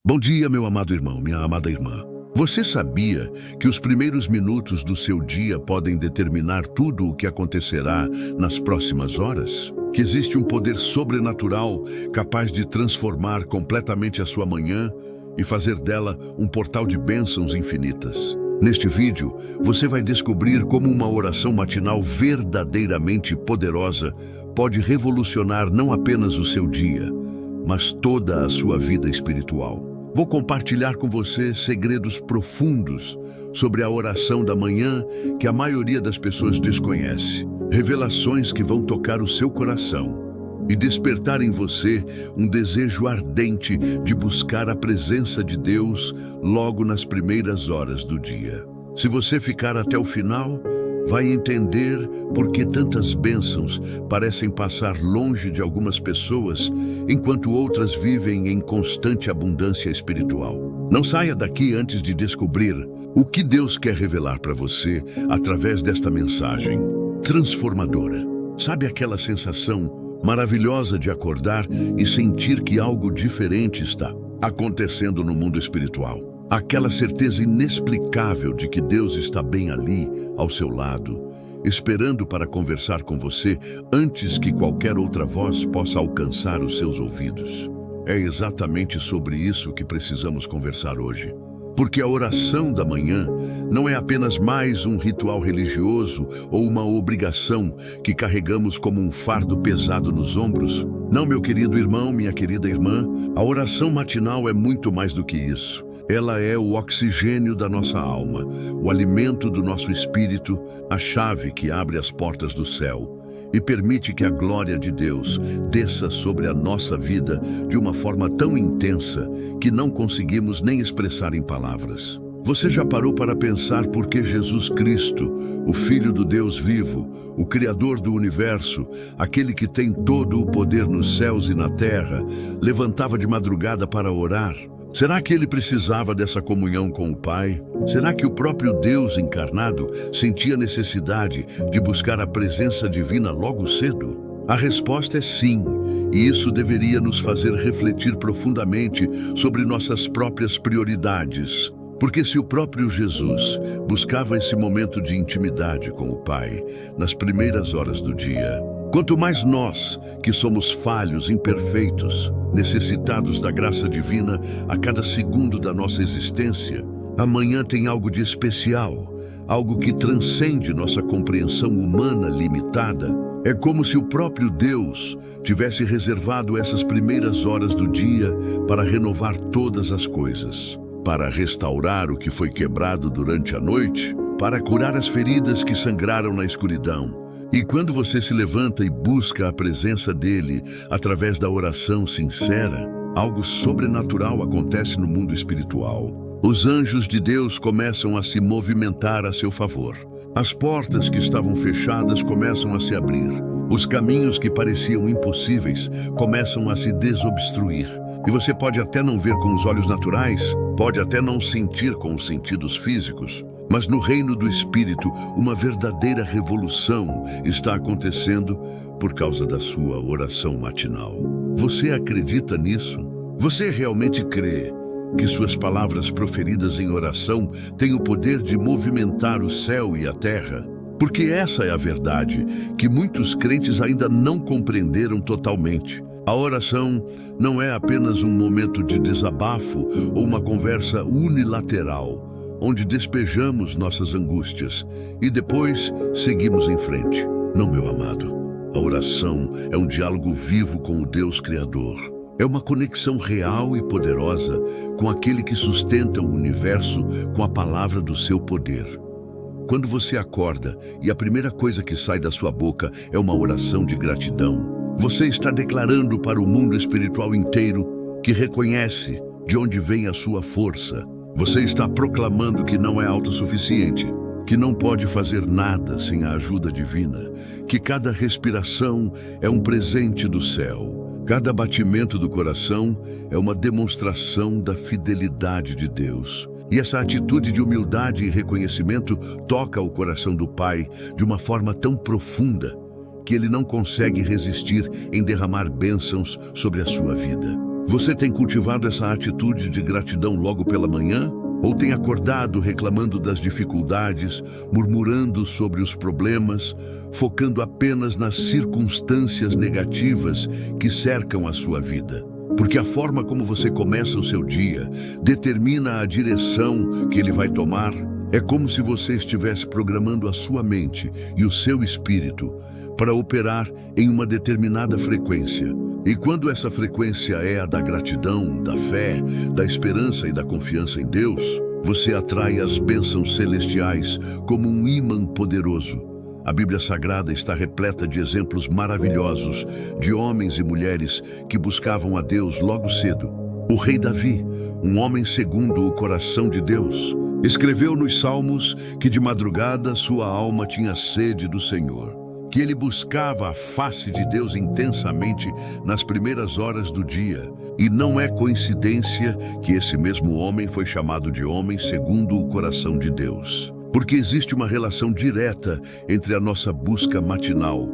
Bom dia, meu amado irmão, minha amada irmã. Você sabia que os primeiros minutos do seu dia podem determinar tudo o que acontecerá nas próximas horas? Que existe um poder sobrenatural capaz de transformar completamente a sua manhã e fazer dela um portal de bênçãos infinitas. Neste vídeo, você vai descobrir como uma oração matinal verdadeiramente poderosa pode revolucionar não apenas o seu dia, mas toda a sua vida espiritual. Vou compartilhar com você segredos profundos sobre a oração da manhã que a maioria das pessoas desconhece. Revelações que vão tocar o seu coração e despertar em você um desejo ardente de buscar a presença de Deus logo nas primeiras horas do dia. Se você ficar até o final, vai entender por que tantas bênçãos parecem passar longe de algumas pessoas, enquanto outras vivem em constante abundância espiritual. Não saia daqui antes de descobrir o que Deus quer revelar para você através desta mensagem transformadora. Sabe aquela sensação maravilhosa de acordar e sentir que algo diferente está acontecendo no mundo espiritual? Aquela certeza inexplicável de que Deus está bem ali, ao seu lado, esperando para conversar com você antes que qualquer outra voz possa alcançar os seus ouvidos. É exatamente sobre isso que precisamos conversar hoje. Porque a oração da manhã não é apenas mais um ritual religioso ou uma obrigação que carregamos como um fardo pesado nos ombros. Não, meu querido irmão, minha querida irmã, a oração matinal é muito mais do que isso. Ela é o oxigênio da nossa alma, o alimento do nosso espírito, a chave que abre as portas do céu e permite que a glória de Deus desça sobre a nossa vida de uma forma tão intensa que não conseguimos nem expressar em palavras. Você já parou para pensar por que Jesus Cristo, o Filho do Deus vivo, o Criador do universo, aquele que tem todo o poder nos céus e na terra, levantava de madrugada para orar? Será que ele precisava dessa comunhão com o Pai? Será que o próprio Deus encarnado sentia necessidade de buscar a presença divina logo cedo? A resposta é sim, e isso deveria nos fazer refletir profundamente sobre nossas próprias prioridades. Porque se o próprio Jesus buscava esse momento de intimidade com o Pai nas primeiras horas do dia, quanto mais nós, que somos falhos, imperfeitos, necessitados da graça divina a cada segundo da nossa existência, amanhã tem algo de especial, algo que transcende nossa compreensão humana limitada. É como se o próprio Deus tivesse reservado essas primeiras horas do dia para renovar todas as coisas, para restaurar o que foi quebrado durante a noite, para curar as feridas que sangraram na escuridão. E quando você se levanta e busca a presença dele através da oração sincera, algo sobrenatural acontece no mundo espiritual. Os anjos de Deus começam a se movimentar a seu favor. As portas que estavam fechadas começam a se abrir. Os caminhos que pareciam impossíveis começam a se desobstruir. E você pode até não ver com os olhos naturais, pode até não sentir com os sentidos físicos, mas no reino do Espírito, uma verdadeira revolução está acontecendo por causa da sua oração matinal. Você acredita nisso? Você realmente crê que suas palavras proferidas em oração têm o poder de movimentar o céu e a terra? Porque essa é a verdade que muitos crentes ainda não compreenderam totalmente. A oração não é apenas um momento de desabafo ou uma conversa unilateral, onde despejamos nossas angústias e depois seguimos em frente. Não, meu amado. A oração é um diálogo vivo com o Deus Criador. É uma conexão real e poderosa com aquele que sustenta o universo com a palavra do seu poder. Quando você acorda e a primeira coisa que sai da sua boca é uma oração de gratidão, você está declarando para o mundo espiritual inteiro que reconhece de onde vem a sua força. Você está proclamando que não é autossuficiente, que não pode fazer nada sem a ajuda divina, que cada respiração é um presente do céu, cada batimento do coração é uma demonstração da fidelidade de Deus. E essa atitude de humildade e reconhecimento toca o coração do Pai de uma forma tão profunda que ele não consegue resistir em derramar bênçãos sobre a sua vida. Você tem cultivado essa atitude de gratidão logo pela manhã? Ou tem acordado reclamando das dificuldades, murmurando sobre os problemas, focando apenas nas circunstâncias negativas que cercam a sua vida? Porque a forma como você começa o seu dia determina a direção que ele vai tomar. É como se você estivesse programando a sua mente e o seu espírito para operar em uma determinada frequência. E quando essa frequência é a da gratidão, da fé, da esperança e da confiança em Deus, você atrai as bênçãos celestiais como um ímã poderoso. A Bíblia Sagrada está repleta de exemplos maravilhosos de homens e mulheres que buscavam a Deus logo cedo. O rei Davi, um homem segundo o coração de Deus, escreveu nos Salmos que de madrugada sua alma tinha sede do Senhor, que ele buscava a face de Deus intensamente nas primeiras horas do dia. E não é coincidência que esse mesmo homem foi chamado de homem segundo o coração de Deus. Porque existe uma relação direta entre a nossa busca matinal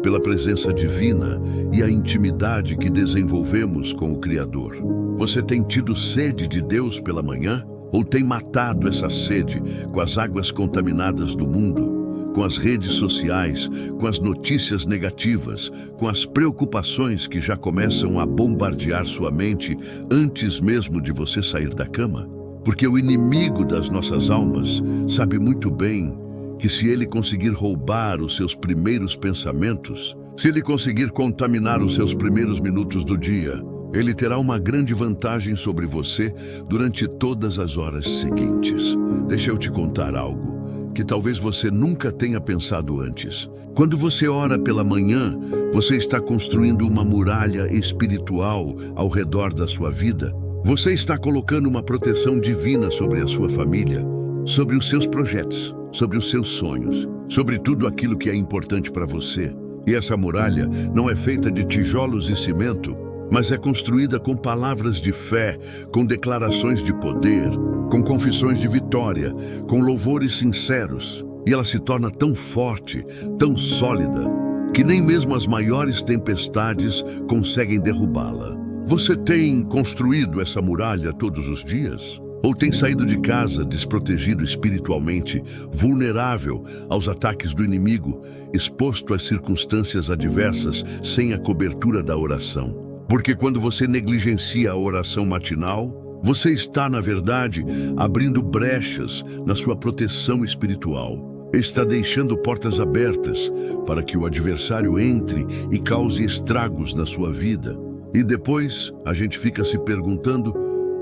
pela presença divina e a intimidade que desenvolvemos com o Criador. Você tem tido sede de Deus pela manhã? Ou tem matado essa sede com as águas contaminadas do mundo, com as redes sociais, com as notícias negativas, com as preocupações que já começam a bombardear sua mente antes mesmo de você sair da cama? Porque o inimigo das nossas almas sabe muito bem que se ele conseguir roubar os seus primeiros pensamentos, se ele conseguir contaminar os seus primeiros minutos do dia, ele terá uma grande vantagem sobre você durante todas as horas seguintes. Deixa eu te contar algo que talvez você nunca tenha pensado antes. Quando você ora pela manhã, você está construindo uma muralha espiritual ao redor da sua vida. Você está colocando uma proteção divina sobre a sua família, sobre os seus projetos, sobre os seus sonhos, sobre tudo aquilo que é importante para você. E essa muralha não é feita de tijolos e cimento, mas é construída com palavras de fé, com declarações de poder, com confissões de vitória, com louvores sinceros. E ela se torna tão forte, tão sólida, que nem mesmo as maiores tempestades conseguem derrubá-la. Você tem construído essa muralha todos os dias? Ou tem saído de casa desprotegido espiritualmente, vulnerável aos ataques do inimigo, exposto às circunstâncias adversas sem a cobertura da oração? Porque quando você negligencia a oração matinal, você está, na verdade, abrindo brechas na sua proteção espiritual. Está deixando portas abertas para que o adversário entre e cause estragos na sua vida. E depois a gente fica se perguntando: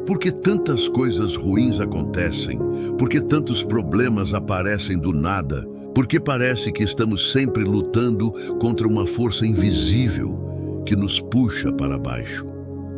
por que tantas coisas ruins acontecem? Por que tantos problemas aparecem do nada? Porque parece que estamos sempre lutando contra uma força invisível que nos puxa para baixo.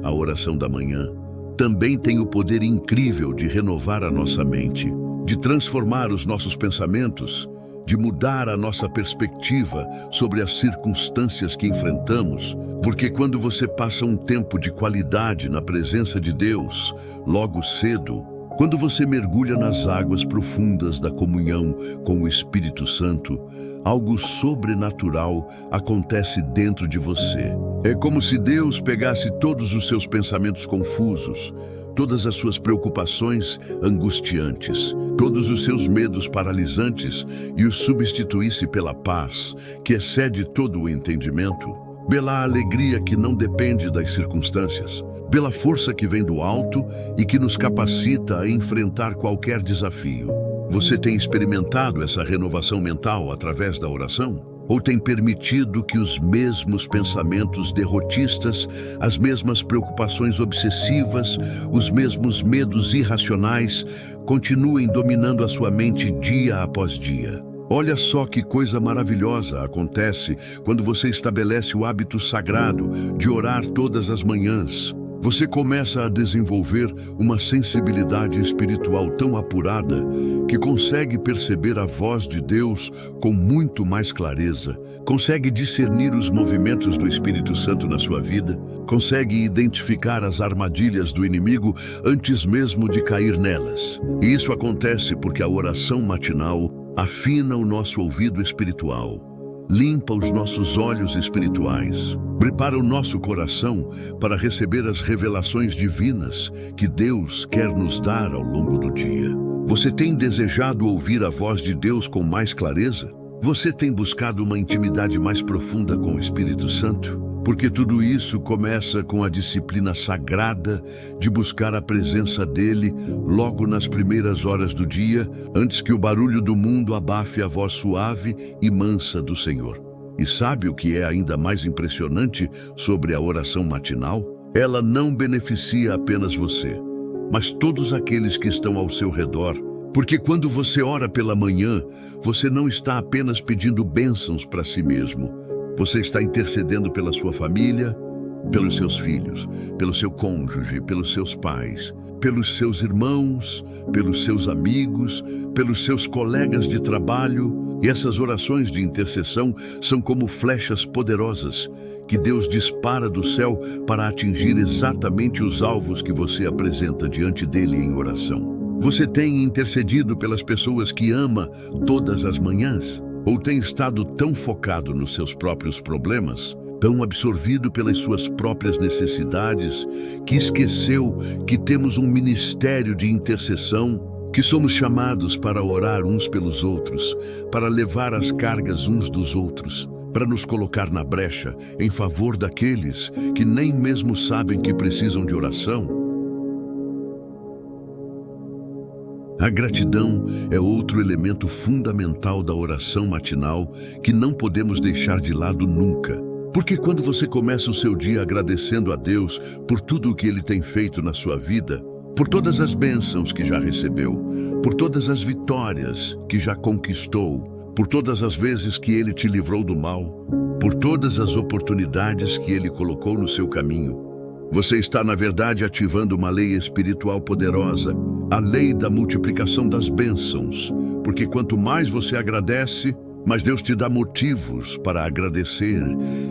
A oração da manhã também tem o poder incrível de renovar a nossa mente, de transformar os nossos pensamentos, de mudar a nossa perspectiva sobre as circunstâncias que enfrentamos, porque quando você passa um tempo de qualidade na presença de Deus, logo cedo, quando você mergulha nas águas profundas da comunhão com o Espírito Santo, algo sobrenatural acontece dentro de você. É como se Deus pegasse todos os seus pensamentos confusos, todas as suas preocupações angustiantes, todos os seus medos paralisantes e os substituísse pela paz, que excede todo o entendimento, pela alegria que não depende das circunstâncias, pela força que vem do alto e que nos capacita a enfrentar qualquer desafio. Você tem experimentado essa renovação mental através da oração? Ou tem permitido que os mesmos pensamentos derrotistas, as mesmas preocupações obsessivas, os mesmos medos irracionais continuem dominando a sua mente dia após dia? Olha só que coisa maravilhosa acontece quando você estabelece o hábito sagrado de orar todas as manhãs. Você começa a desenvolver uma sensibilidade espiritual tão apurada que consegue perceber a voz de Deus com muito mais clareza, consegue discernir os movimentos do Espírito Santo na sua vida, consegue identificar as armadilhas do inimigo antes mesmo de cair nelas. E isso acontece porque a oração matinal afina o nosso ouvido espiritual. limpa os nossos olhos espirituais, prepara o nosso coração para receber as revelações divinas que Deus quer nos dar ao longo do dia. Você tem desejado ouvir a voz de Deus com mais clareza? Você tem buscado uma intimidade mais profunda com o Espírito Santo? Porque tudo isso começa com a disciplina sagrada de buscar a presença dele logo nas primeiras horas do dia, antes que o barulho do mundo abafe a voz suave e mansa do Senhor. E sabe o que é ainda mais impressionante sobre a oração matinal? Ela não beneficia apenas você, mas todos aqueles que estão ao seu redor. Porque quando você ora pela manhã, você não está apenas pedindo bênçãos para si mesmo. Você está intercedendo pela sua família, pelos seus filhos, pelo seu cônjuge, pelos seus pais, pelos seus irmãos, pelos seus amigos, pelos seus colegas de trabalho. E essas orações de intercessão são como flechas poderosas que Deus dispara do céu para atingir exatamente os alvos que você apresenta diante dele em oração. Você tem intercedido pelas pessoas que ama todas as manhãs? Ou tem estado tão focado nos seus próprios problemas, tão absorvido pelas suas próprias necessidades, que esqueceu que temos um ministério de intercessão, que somos chamados para orar uns pelos outros, para levar as cargas uns dos outros, para nos colocar na brecha em favor daqueles que nem mesmo sabem que precisam de oração? A gratidão é outro elemento fundamental da oração matinal que não podemos deixar de lado nunca. Porque quando você começa o seu dia agradecendo a Deus por tudo o que Ele tem feito na sua vida, por todas as bênçãos que já recebeu, por todas as vitórias que já conquistou, por todas as vezes que Ele te livrou do mal, por todas as oportunidades que Ele colocou no seu caminho, você está, na verdade, ativando uma lei espiritual poderosa, a lei da multiplicação das bênçãos, porque quanto mais você agradece, mais Deus te dá motivos para agradecer.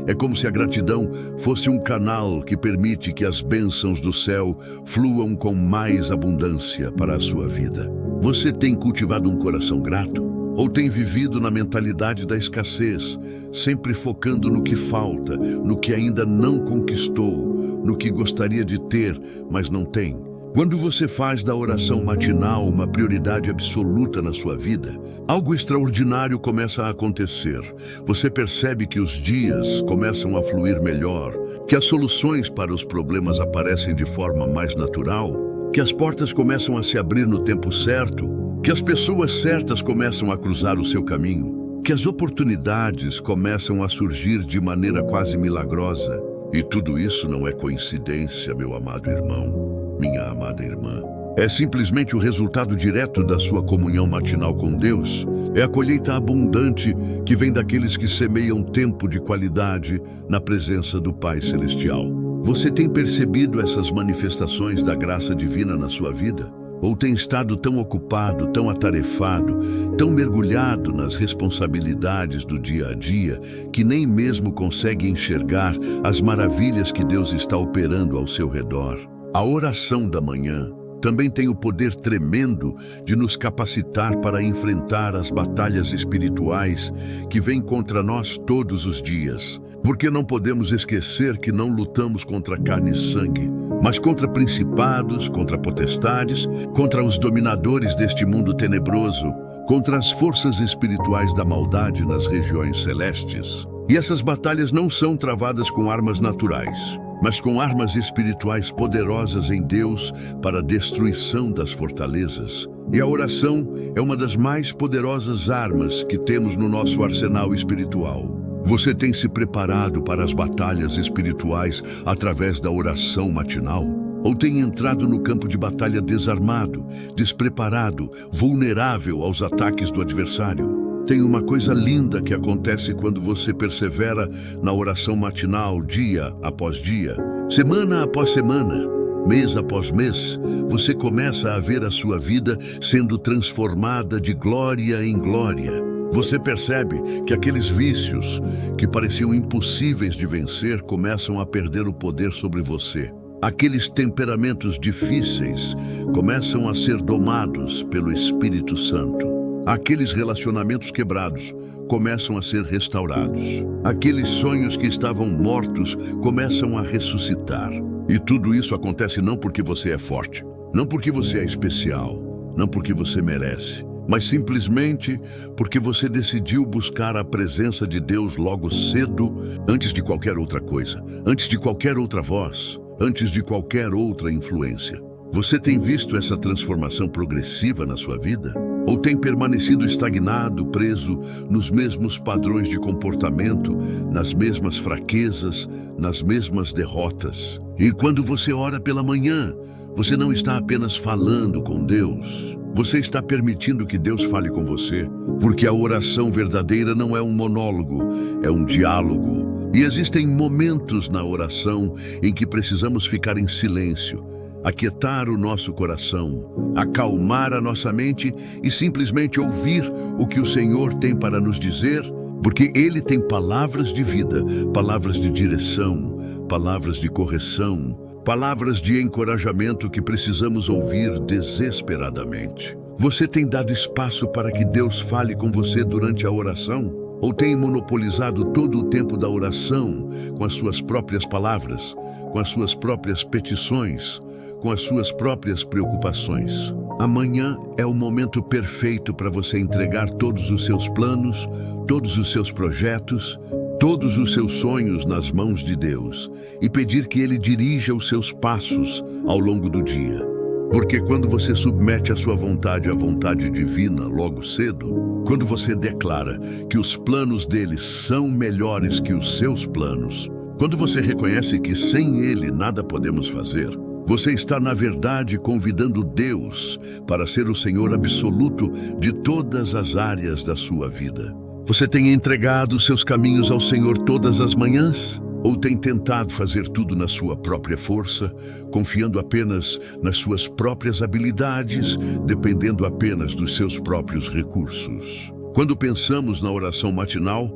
É como se a gratidão fosse um canal que permite que as bênçãos do céu fluam com mais abundância para a sua vida. Você tem cultivado um coração grato? Ou tem vivido na mentalidade da escassez, sempre focando no que falta, no que ainda não conquistou, no que gostaria de ter, mas não tem? Quando você faz da oração matinal uma prioridade absoluta na sua vida, algo extraordinário começa a acontecer. Você percebe que os dias começam a fluir melhor, que as soluções para os problemas aparecem de forma mais natural, que as portas começam a se abrir no tempo certo, que as pessoas certas começam a cruzar o seu caminho, que as oportunidades começam a surgir de maneira quase milagrosa. E tudo isso não é coincidência, meu amado irmão, minha amada irmã. É simplesmente o resultado direto da sua comunhão matinal com Deus. É a colheita abundante que vem daqueles que semeiam tempo de qualidade na presença do Pai Celestial. Você tem percebido essas manifestações da graça divina na sua vida? Ou tem estado tão ocupado, tão atarefado, tão mergulhado nas responsabilidades do dia a dia, que nem mesmo consegue enxergar as maravilhas que Deus está operando ao seu redor? A oração da manhã também tem o poder tremendo de nos capacitar para enfrentar as batalhas espirituais que vêm contra nós todos os dias. Porque não podemos esquecer que não lutamos contra carne e sangue, mas contra principados, contra potestades, contra os dominadores deste mundo tenebroso, contra as forças espirituais da maldade nas regiões celestes. E essas batalhas não são travadas com armas naturais, mas com armas espirituais poderosas em Deus para a destruição das fortalezas. E a oração é uma das mais poderosas armas que temos no nosso arsenal espiritual. Você tem se preparado para as batalhas espirituais através da oração matinal? Ou tem entrado no campo de batalha desarmado, despreparado, vulnerável aos ataques do adversário? Tem uma coisa linda que acontece quando você persevera na oração matinal dia após dia, semana após semana, mês após mês. Você começa a ver a sua vida sendo transformada de glória em glória. Você percebe que aqueles vícios que pareciam impossíveis de vencer começam a perder o poder sobre você. Aqueles temperamentos difíceis começam a ser domados pelo Espírito Santo. Aqueles relacionamentos quebrados começam a ser restaurados. Aqueles sonhos que estavam mortos começam a ressuscitar. E tudo isso acontece não porque você é forte, não porque você é especial, não porque você merece, mas simplesmente porque você decidiu buscar a presença de Deus logo cedo, antes de qualquer outra coisa, antes de qualquer outra voz, antes de qualquer outra influência. Você tem visto essa transformação progressiva na sua vida? Ou tem permanecido estagnado, preso nos mesmos padrões de comportamento, nas mesmas fraquezas, nas mesmas derrotas? E quando você ora pela manhã, você não está apenas falando com Deus, você está permitindo que Deus fale com você, porque a oração verdadeira não é um monólogo, é um diálogo. E existem momentos na oração em que precisamos ficar em silêncio, aquietar o nosso coração, acalmar a nossa mente e simplesmente ouvir o que o Senhor tem para nos dizer, porque Ele tem palavras de vida, palavras de direção, palavras de correção, palavras de encorajamento que precisamos ouvir desesperadamente. Você tem dado espaço para que Deus fale com você durante a oração? Ou tem monopolizado todo o tempo da oração com as suas próprias palavras, com as suas próprias petições, com as suas próprias preocupações? Amanhã é o momento perfeito para você entregar todos os seus planos, todos os seus projetos, todos os seus sonhos nas mãos de Deus e pedir que Ele dirija os seus passos ao longo do dia. Porque quando você submete a sua vontade à vontade divina logo cedo, quando você declara que os planos dele são melhores que os seus planos, quando você reconhece que sem Ele nada podemos fazer, você está, na verdade, convidando Deus para ser o Senhor absoluto de todas as áreas da sua vida. Você tem entregado seus caminhos ao Senhor todas as manhãs? Ou tem tentado fazer tudo na sua própria força, confiando apenas nas suas próprias habilidades, dependendo apenas dos seus próprios recursos? Quando pensamos na oração matinal,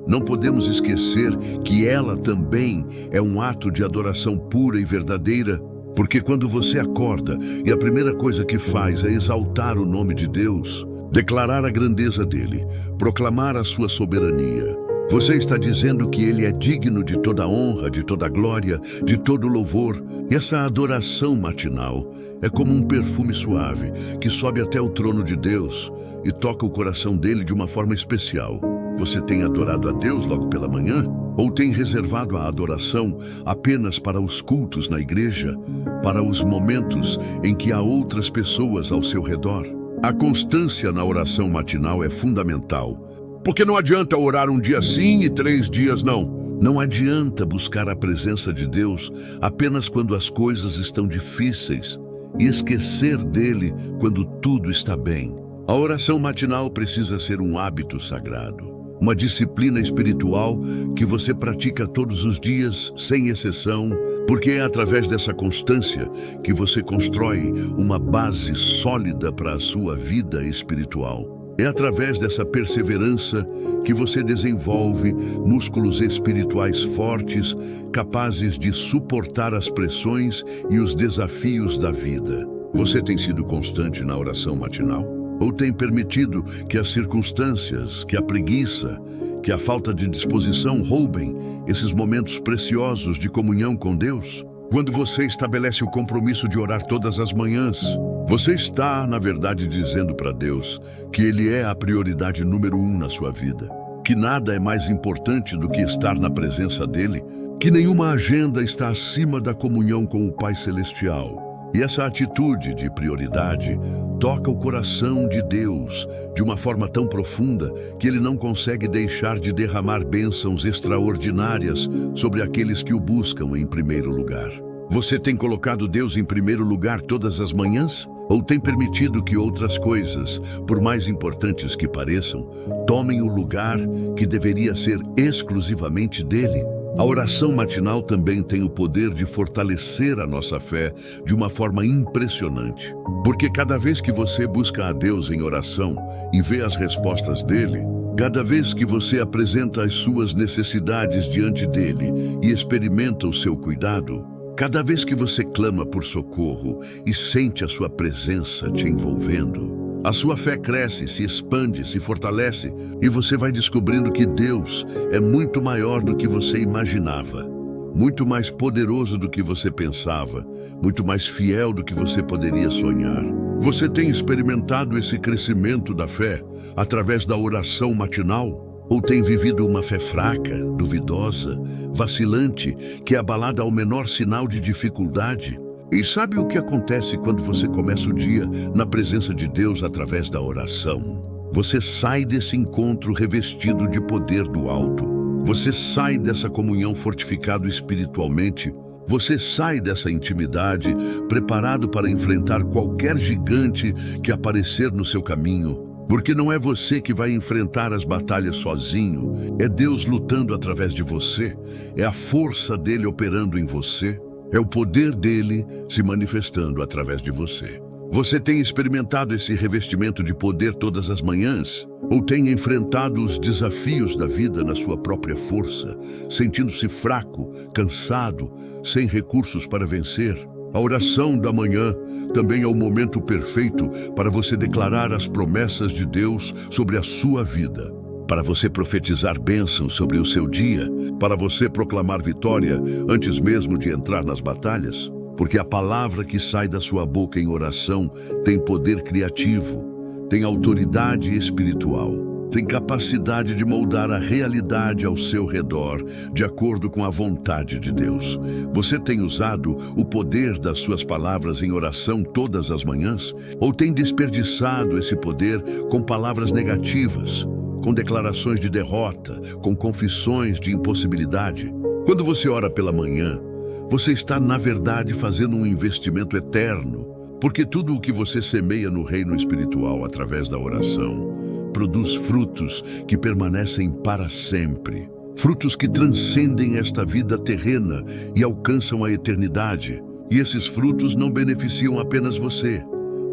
não podemos esquecer que ela também é um ato de adoração pura e verdadeira, porque quando você acorda e a primeira coisa que faz é exaltar o nome de Deus, declarar a grandeza dele, proclamar a sua soberania, você está dizendo que Ele é digno de toda honra, de toda glória, de todo louvor. E essa adoração matinal é como um perfume suave que sobe até o trono de Deus e toca o coração dele de uma forma especial. Você tem adorado a Deus logo pela manhã? Ou tem reservado a adoração apenas para os cultos na igreja, para os momentos em que há outras pessoas ao seu redor? A constância na oração matinal é fundamental, porque não adianta orar um dia sim e 3 dias não. Não adianta buscar a presença de Deus apenas quando as coisas estão difíceis e esquecer dele quando tudo está bem. A oração matinal precisa ser um hábito sagrado, uma disciplina espiritual que você pratica todos os dias, sem exceção, porque é através dessa constância que você constrói uma base sólida para a sua vida espiritual. É através dessa perseverança que você desenvolve músculos espirituais fortes, capazes de suportar as pressões e os desafios da vida. Você tem sido constante na oração matinal? Ou tem permitido que as circunstâncias, que a preguiça, que a falta de disposição roubem esses momentos preciosos de comunhão com Deus? Quando você estabelece o compromisso de orar todas as manhãs, você está, na verdade, dizendo para Deus que Ele é a prioridade número 1 na sua vida, que nada é mais importante do que estar na presença dEle, que nenhuma agenda está acima da comunhão com o Pai Celestial. E essa atitude de prioridade toca o coração de Deus de uma forma tão profunda que Ele não consegue deixar de derramar bênçãos extraordinárias sobre aqueles que o buscam em primeiro lugar. Você tem colocado Deus em primeiro lugar todas as manhãs? Ou tem permitido que outras coisas, por mais importantes que pareçam, tomem o lugar que deveria ser exclusivamente dele? A oração matinal também tem o poder de fortalecer a nossa fé de uma forma impressionante. Porque cada vez que você busca a Deus em oração e vê as respostas dele, cada vez que você apresenta as suas necessidades diante dele e experimenta o seu cuidado, cada vez que você clama por socorro e sente a sua presença te envolvendo, A sua fé cresce, se expande, se fortalece e você vai descobrindo que Deus é muito maior do que você imaginava, muito mais poderoso do que você pensava, muito mais fiel do que você poderia sonhar. Você tem experimentado esse crescimento da fé através da oração matinal? Ou tem vivido uma fé fraca, duvidosa, vacilante, que é abalada ao menor sinal de dificuldade? E sabe o que acontece quando você começa o dia na presença de Deus através da oração? Você sai desse encontro revestido de poder do alto. Você sai dessa comunhão fortificado espiritualmente. Você sai dessa intimidade preparado para enfrentar qualquer gigante que aparecer no seu caminho. Porque não é você que vai enfrentar as batalhas sozinho. É Deus lutando através de você. É a força dele operando em você. É o poder dele se manifestando através de você. Você tem experimentado esse revestimento de poder todas as manhãs? Ou tem enfrentado os desafios da vida na sua própria força, sentindo-se fraco, cansado, sem recursos para vencer? A oração da manhã também é o momento perfeito para você declarar as promessas de Deus sobre a sua vida. Para você profetizar bênçãos sobre o seu dia, para você proclamar vitória antes mesmo de entrar nas batalhas, porque a palavra que sai da sua boca em oração tem poder criativo, tem autoridade espiritual, tem capacidade de moldar a realidade ao seu redor, de acordo com a vontade de Deus. Você tem usado o poder das suas palavras em oração todas as manhãs? Ou tem desperdiçado esse poder com palavras negativas, com declarações de derrota, com confissões de impossibilidade? Quando você ora pela manhã, você está, na verdade, fazendo um investimento eterno, porque tudo o que você semeia no reino espiritual através da oração produz frutos que permanecem para sempre, frutos que transcendem esta vida terrena e alcançam a eternidade. E esses frutos não beneficiam apenas você,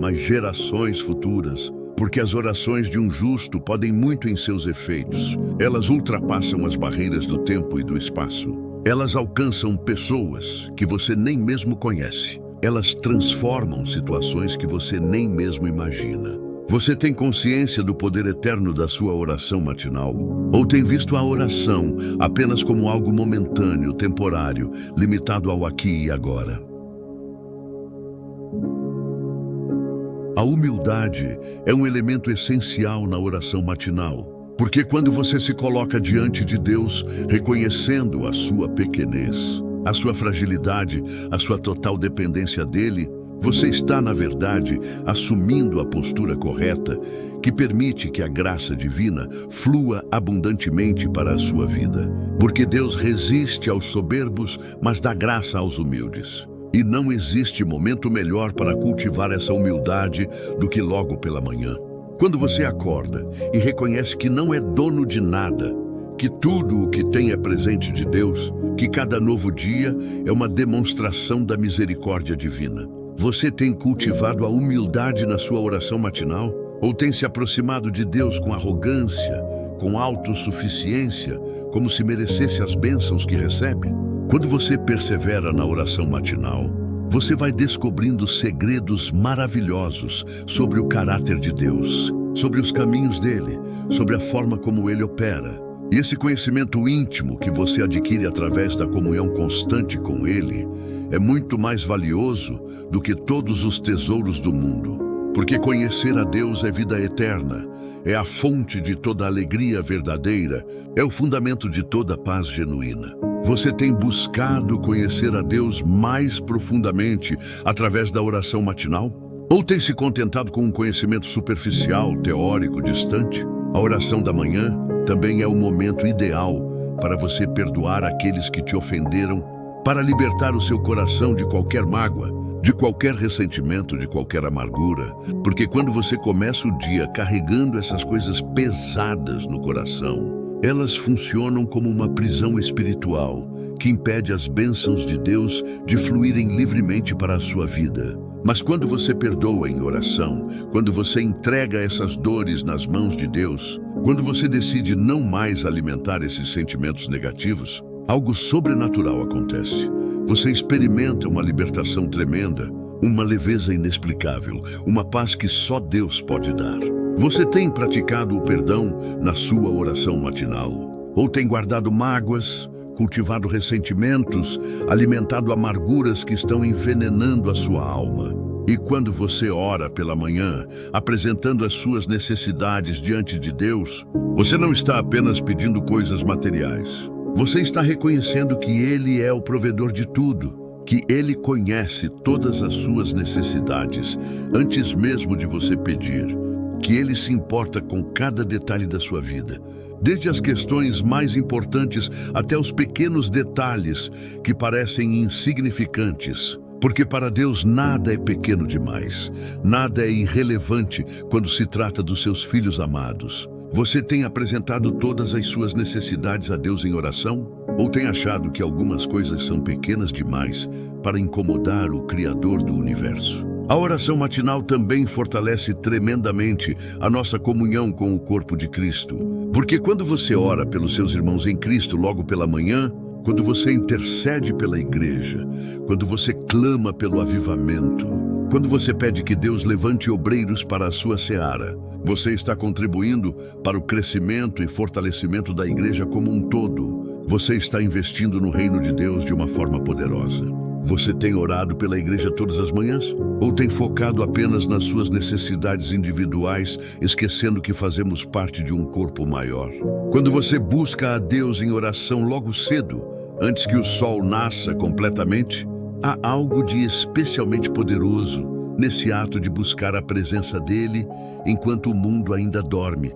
mas gerações futuras, porque as orações de um justo podem muito em seus efeitos. Elas ultrapassam as barreiras do tempo e do espaço. Elas alcançam pessoas que você nem mesmo conhece. Elas transformam situações que você nem mesmo imagina. Você tem consciência do poder eterno da sua oração matinal? Ou tem visto a oração apenas como algo momentâneo, temporário, limitado ao aqui e agora? A humildade é um elemento essencial na oração matinal, porque quando você se coloca diante de Deus, reconhecendo a sua pequenez, a sua fragilidade, a sua total dependência dele, você está, na verdade, assumindo a postura correta que permite que a graça divina flua abundantemente para a sua vida. Porque Deus resiste aos soberbos, mas dá graça aos humildes. E não existe momento melhor para cultivar essa humildade do que logo pela manhã. Quando você acorda e reconhece que não é dono de nada, que tudo o que tem é presente de Deus, que cada novo dia é uma demonstração da misericórdia divina. Você tem cultivado a humildade na sua oração matinal? Ou tem se aproximado de Deus com arrogância, com autossuficiência, como se merecesse as bênçãos que recebe? Quando você persevera na oração matinal, você vai descobrindo segredos maravilhosos sobre o caráter de Deus, sobre os caminhos dele, sobre a forma como ele opera. E esse conhecimento íntimo que você adquire através da comunhão constante com ele é muito mais valioso do que todos os tesouros do mundo. Porque conhecer a Deus é vida eterna, é a fonte de toda alegria verdadeira, é o fundamento de toda paz genuína. Você tem buscado conhecer a Deus mais profundamente através da oração matinal? Ou tem se contentado com um conhecimento superficial, teórico, distante? A oração da manhã também é o momento ideal para você perdoar aqueles que te ofenderam, para libertar o seu coração de qualquer mágoa, de qualquer ressentimento, de qualquer amargura. Porque quando você começa o dia carregando essas coisas pesadas no coração, elas funcionam como uma prisão espiritual que impede as bênçãos de Deus de fluírem livremente para a sua vida. Mas quando você perdoa em oração, quando você entrega essas dores nas mãos de Deus, quando você decide não mais alimentar esses sentimentos negativos, algo sobrenatural acontece. Você experimenta uma libertação tremenda, uma leveza inexplicável, uma paz que só Deus pode dar. Você tem praticado o perdão na sua oração matinal? Ou tem guardado mágoas, cultivado ressentimentos, alimentado amarguras que estão envenenando a sua alma? E quando você ora pela manhã, apresentando as suas necessidades diante de Deus, você não está apenas pedindo coisas materiais. Você está reconhecendo que Ele é o provedor de tudo, que Ele conhece todas as suas necessidades antes mesmo de você pedir, que Ele se importa com cada detalhe da sua vida, desde as questões mais importantes até os pequenos detalhes que parecem insignificantes. Porque para Deus nada é pequeno demais, nada é irrelevante quando se trata dos seus filhos amados. Você tem apresentado todas as suas necessidades a Deus em oração? Ou tem achado que algumas coisas são pequenas demais para incomodar o Criador do universo? A oração matinal também fortalece tremendamente a nossa comunhão com o corpo de Cristo. Porque quando você ora pelos seus irmãos em Cristo logo pela manhã, quando você intercede pela igreja, quando você clama pelo avivamento, quando você pede que Deus levante obreiros para a sua seara, você está contribuindo para o crescimento e fortalecimento da igreja como um todo. Você está investindo no reino de Deus de uma forma poderosa. Você tem orado pela igreja todas as manhãs? Ou tem focado apenas nas suas necessidades individuais, esquecendo que fazemos parte de um corpo maior? Quando você busca a Deus em oração logo cedo, antes que o sol nasça completamente, há algo de especialmente poderoso nesse ato de buscar a presença dele enquanto o mundo ainda dorme,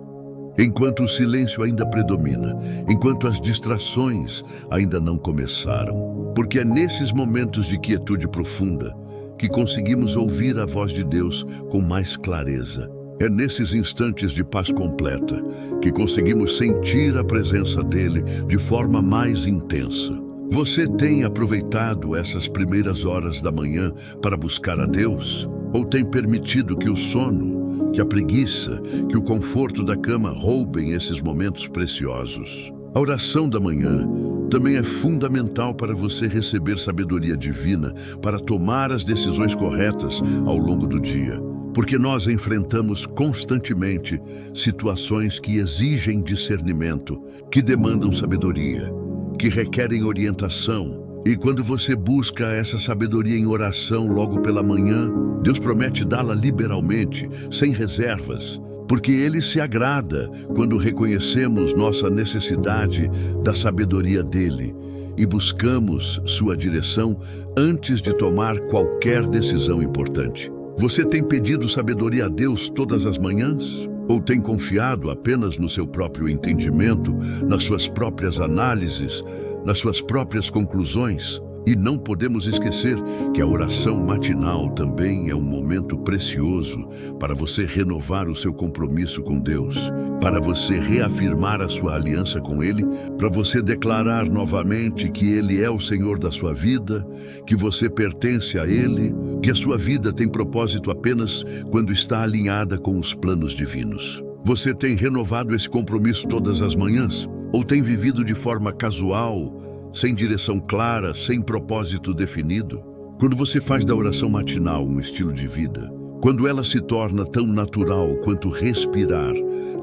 enquanto o silêncio ainda predomina, enquanto as distrações ainda não começaram. Porque é nesses momentos de quietude profunda que conseguimos ouvir a voz de Deus com mais clareza. É nesses instantes de paz completa que conseguimos sentir a presença dele de forma mais intensa. Você tem aproveitado essas primeiras horas da manhã para buscar a Deus? Ou tem permitido que o sono, que a preguiça, que o conforto da cama roubem esses momentos preciosos? A oração da manhã também é fundamental para você receber sabedoria divina para tomar as decisões corretas ao longo do dia. Porque nós enfrentamos constantemente situações que exigem discernimento, que demandam sabedoria, que requerem orientação. E quando você busca essa sabedoria em oração logo pela manhã, Deus promete dá-la liberalmente, sem reservas, porque Ele se agrada quando reconhecemos nossa necessidade da sabedoria dEle e buscamos sua direção antes de tomar qualquer decisão importante. Você tem pedido sabedoria a Deus todas as manhãs? Ou tem confiado apenas no seu próprio entendimento, nas suas próprias análises, nas suas próprias conclusões? E não podemos esquecer que a oração matinal também é um momento precioso para você renovar o seu compromisso com Deus, para você reafirmar a sua aliança com Ele, para você declarar novamente que Ele é o Senhor da sua vida, que você pertence a Ele, que a sua vida tem propósito apenas quando está alinhada com os planos divinos. Você tem renovado esse compromisso todas as manhãs? Ou tem vivido de forma casual, sem direção clara, sem propósito definido? Quando você faz da oração matinal um estilo de vida, quando ela se torna tão natural quanto respirar,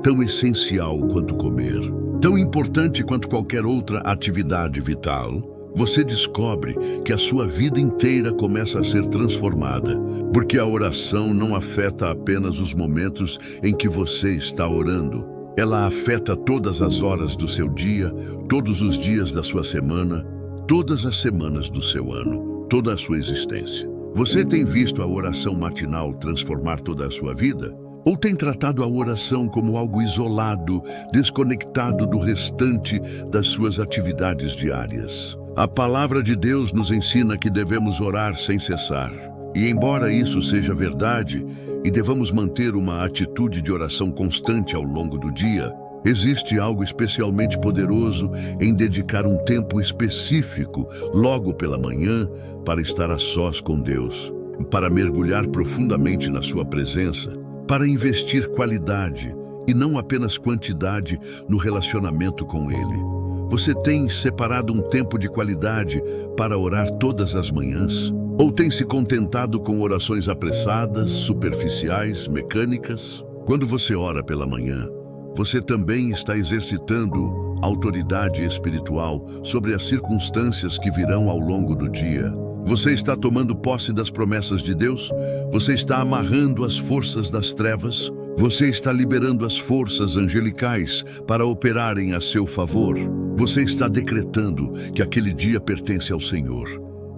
tão essencial quanto comer, tão importante quanto qualquer outra atividade vital, você descobre que a sua vida inteira começa a ser transformada, porque a oração não afeta apenas os momentos em que você está orando. Ela afeta todas as horas do seu dia, todos os dias da sua semana, todas as semanas do seu ano, toda a sua existência. Você tem visto a oração matinal transformar toda a sua vida? Ou tem tratado a oração como algo isolado, desconectado do restante das suas atividades diárias? A palavra de Deus nos ensina que devemos orar sem cessar. E embora isso seja verdade, e devamos manter uma atitude de oração constante ao longo do dia, existe algo especialmente poderoso em dedicar um tempo específico, logo pela manhã, para estar a sós com Deus, para mergulhar profundamente na sua presença, para investir qualidade e não apenas quantidade no relacionamento com Ele. Você tem separado um tempo de qualidade para orar todas as manhãs? Ou tem se contentado com orações apressadas, superficiais, mecânicas? Quando você ora pela manhã, você também está exercitando autoridade espiritual sobre as circunstâncias que virão ao longo do dia. Você está tomando posse das promessas de Deus? Você está amarrando as forças das trevas? Você está liberando as forças angelicais para operarem a seu favor? Você está decretando que aquele dia pertence ao Senhor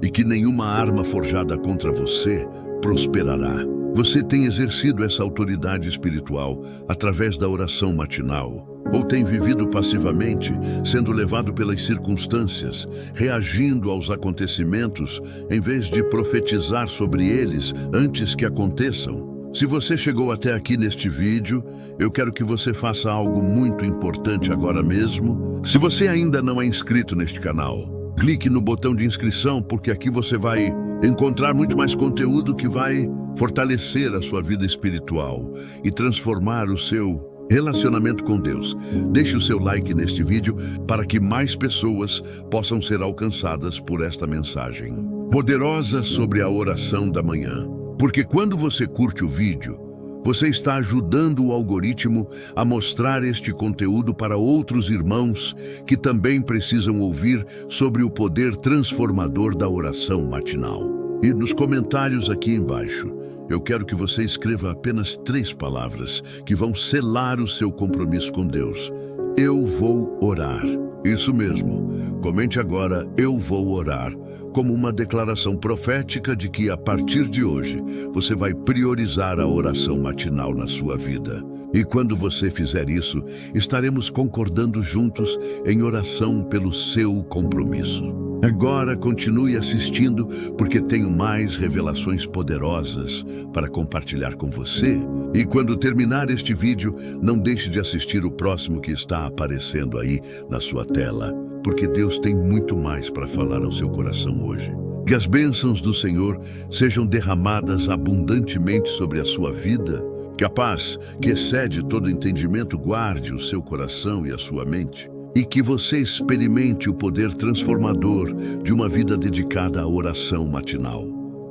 e que nenhuma arma forjada contra você prosperará. Você tem exercido essa autoridade espiritual através da oração matinal? Ou tem vivido passivamente, sendo levado pelas circunstâncias, reagindo aos acontecimentos, em vez de profetizar sobre eles antes que aconteçam? Se você chegou até aqui neste vídeo, eu quero que você faça algo muito importante agora mesmo. Se você ainda não é inscrito neste canal, clique no botão de inscrição, porque aqui você vai encontrar muito mais conteúdo que vai fortalecer a sua vida espiritual e transformar o seu relacionamento com Deus. Deixe o seu like neste vídeo para que mais pessoas possam ser alcançadas por esta mensagem poderosa sobre a oração da manhã. Porque quando você curte o vídeo, você está ajudando o algoritmo a mostrar este conteúdo para outros irmãos que também precisam ouvir sobre o poder transformador da oração matinal. E nos comentários aqui embaixo, eu quero que você escreva apenas 3 palavras que vão selar o seu compromisso com Deus. Eu vou orar. Isso mesmo. Comente agora, eu vou orar, como uma declaração profética de que a partir de hoje você vai priorizar a oração matinal na sua vida. E quando você fizer isso, estaremos concordando juntos em oração pelo seu compromisso. Agora continue assistindo, porque tenho mais revelações poderosas para compartilhar com você. E quando terminar este vídeo, não deixe de assistir o próximo que está aparecendo aí na sua tela, porque Deus tem muito mais para falar ao seu coração hoje. Que as bênçãos do Senhor sejam derramadas abundantemente sobre a sua vida. Que a paz, que excede todo entendimento, guarde o seu coração e a sua mente. E que você experimente o poder transformador de uma vida dedicada à oração matinal.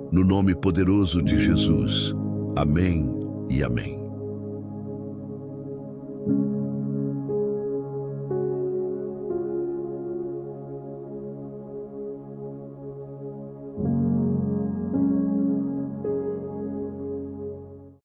No nome poderoso de Jesus. Amém e amém.